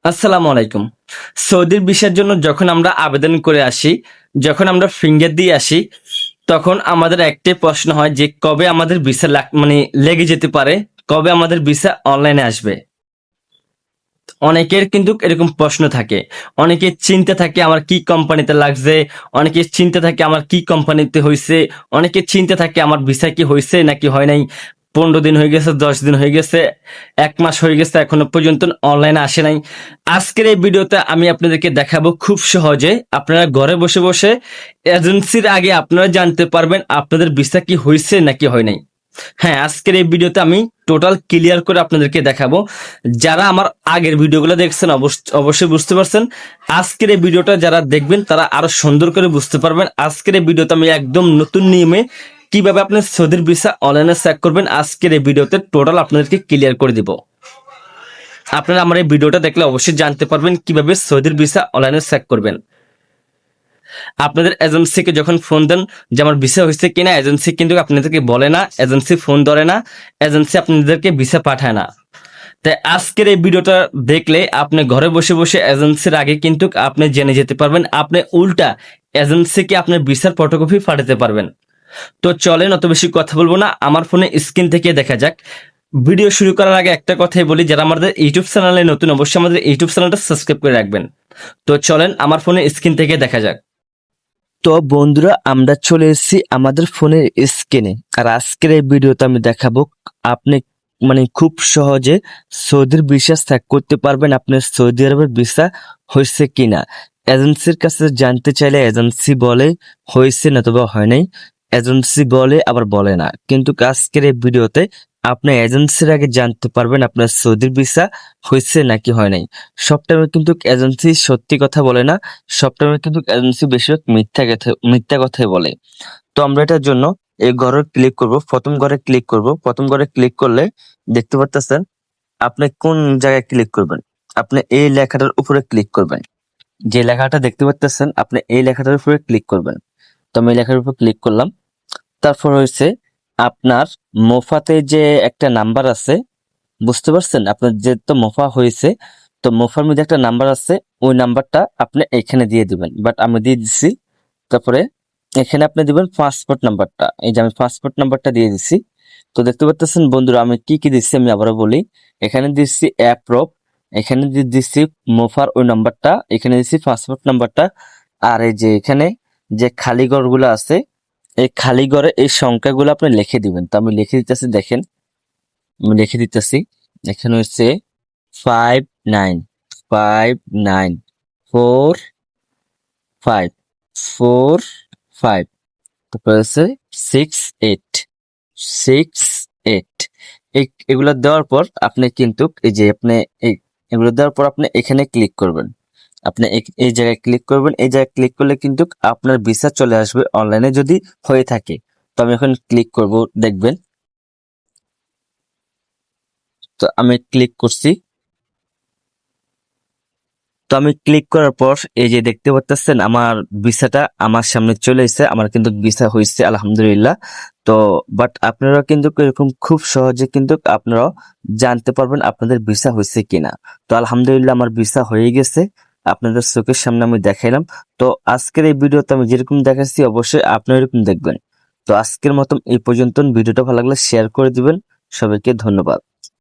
আসসালামু আলাইকুম। সৌদির ভিসার জন্য যখন আমরা আবেদন করে আসি, যখন আমরা ফিঙ্গার দিয়ে আসি, তখন আমাদের একটাই প্রশ্ন হয় যে কবে আমাদের ভিসা লেগে যেতে পারে, কবে আমাদের ভিসা অনলাইনে আসবে। অনেকের কিন্তু এরকম প্রশ্ন থাকে। অনেকের চিন্তা থাকে আমার কি কোম্পানিতে লাগছে, অনেকের চিন্তা থাকে আমার কি কোম্পানিতে হইছে, অনেকের চিন্তা থাকে আমার ভিসা কি হইছে নাকি হয় নাই। 15 দিন হয়ে গেছে, 10 দিন হয়ে গেছে, 1 মাস হয়ে গেছে, এখনো পর্যন্ত অনলাইনে আসে নাই। আজকের এই ভিডিওতে আমি আপনাদেরকে দেখাবো খুব সহজে আপনারা ঘরে বসে বসে এজেন্সির আগে আপনারা জানতে পারবেন আপনাদের ভিসা কি হইছে নাকি হয় নাই। হ্যাঁ, আজকের এই ভিডিওতে আমি টোটাল ক্লিয়ার করে আপনাদেরকে দেখাবো। যারা আমার আগের ভিডিওগুলো দেখছেন অবশ্যই বুঝতে পারছেন। আজকের এই ভিডিওটা যারা দেখবেন তারা আরো সুন্দর করে বুঝতে পারবেন। আজকের এই ভিডিওতে আমি একদম নতুন নিয়মে কিভাবে আপনি সৌদির ভিসা অনলাইনে চেক করবেন, আজকের এই ভিডিওতে টোটাল আপনাদেরকে ক্লিয়ার করে দিব। আপনারা আমার এই ভিডিওটা দেখলে অবশ্যই জানতে পারবেন কিভাবে সৌদির ভিসা অনলাইনে চেক করবেন। আপনাদের এজেন্সিকে যখন ফোন দেন যে আমার ভিসা হয়েছে কিনা, এজেন্সি কিন্তু আপনাদেরকে বলে না, এজেন্সি ফোন ধরে না, এজেন্সি আপনাদেরকে ভিসা পাঠায় না। তাই আজকের এই ভিডিওটা দেখলে আপনি ঘরে বসে বসে এজেন্সির আগে কিন্তু আপনি জেনে যেতে পারবেন, আপনি উল্টা এজেন্সিকে আপনার ভিসার ফটোকপি পাঠাতে পারবেন। তো চলেন অত বেশি কথা বলবো না, আমার ফোনে স্ক্রিন থেকে দেখা যাক। ভিডিও শুরু করার আগে একটা কথাই বলি, যারা আমাদের ইউটিউব চ্যানেলে নতুন অবশ্যই আমাদের ইউটিউব চ্যানেলটা সাবস্ক্রাইব করে রাখবেন। তো চলেন আমার ফোনে স্ক্রিন থেকে দেখা যাক। তো বন্ধুরা, আমরা চলে এসেছি আমাদের ফোনের স্ক্রিনে, আর আজকের এই ভিডিওতে আমি দেখাবো আপনি খুব সহজে সৌদির ভিসা চেক করতে পারবেন আপনার সৌদি আরবের ভিসা হয়েছে কিনা। এজেন্সির কাছে জানতে চাইলে এজেন্সি বলে হয়েছে না তবে হয় নাই, এজেন্সি বলে আবার বলে না। কিন্তু আজকের এই ভিডিওতে আপনি এজেন্সির আগে জানতে পারবেন আপনার সৌদির ভিসা হয়েছে নাকি হয় নাই। সব টাইমে কিন্তু এজেন্সি সত্যি কথা বলে না, সব টাইমে কিন্তু এজেন্সি বেশিরভাগ মিথ্যা কথাই বলে। তো আমরা এটার জন্য এই ঘরে ক্লিক করব, প্রথম ঘরে ক্লিক করব। প্রথম ঘরে ক্লিক করলে দেখতে পাচ্ছেন আপনি কোন জায়গায় ক্লিক করবেন। আপনি এই লেখাটার উপরে ক্লিক করবেন, যে লেখাটা দেখতে পাচ্ছেন আপনি এই লেখাটার উপরে ক্লিক করবেন। তো আমি এই লেখার উপর ক্লিক করলাম। তারপর হয়েছে আপনার মোফাতে যে একটা নাম্বার আছে, বুঝতে পারছেন আপনার যে তো মোফা হয়েছে, তো মোফার মধ্যে একটা নাম্বার আছে, ওই নাম্বারটা আপনি এখানে দিয়ে দিবেন। বাট আমি দিয়ে দিচ্ছি। তারপরে এখানে আপনি দিবেন পাসপোর্ট নাম্বারটা। এই যে আমি পাসপোর্ট নাম্বারটা দিয়ে দিচ্ছি। তো দেখতে পাচ্ছেন বন্ধুরা আমি কি কি দিচ্ছি আমি আবারও বলি। এখানে দিচ্ছি অ্যাপ্রুভ, এখানে দিচ্ছি মোফার ওই নাম্বারটা, এখানে দিচ্ছি পাসপোর্ট নাম্বারটা। আর এই যে এখানে যে খালি ঘরগুলো আছে, এই খালি ঘরে এই সংখ্যাগুলো আপনি লিখে দিবেন। তো আমি লিখে দিতেছি, দেখেন আমি লিখে দিতেছি। এখানে হচ্ছে 59594545, তারপর হচ্ছে 6868। এগুলো দেওয়ার পর আপনি কিন্তু এই যে আপনি এগুলো দেওয়ার পর আপনি এখানে ক্লিক করবেন। আপনি এই জায়গায় ক্লিক করবেন। এই জায়গায় ক্লিক করলে কিন্তু আপনার ভিসা চলে আসবে অনলাইনে যদি হয়ে থাকে। তো আমি এখন ক্লিক করব, দেখবেন। তো আমি ক্লিক করছি। তো আমি ক্লিক করার পর এই যে দেখতে পাচ্ছেন আমার ভিসাটা আমার সামনে চলে এসেছে, আমার কিন্তু ভিসা হয়েছে আলহামদুলিল্লাহ। তো বাট আপনারা কিন্তু এরকম খুব সহজে কিন্তু আপনারাও জানতে পারবেন আপনাদের ভিসা হয়েছে কিনা। তো আলহামদুলিল্লাহ আমার ভিসা হয়ে গেছে, আপনাদের চোখের সামনে আমি দেখাইলাম। তো আজকের এই ভিডিওতে আমি যেরকম দেখাচ্ছি অবশ্যই আপনারা এরকম দেখবেন। তো আজকের মতন এই পর্যন্ত। ভিডিওটা ভালো লাগলে শেয়ার করে দিবেন। সবাইকে ধন্যবাদ।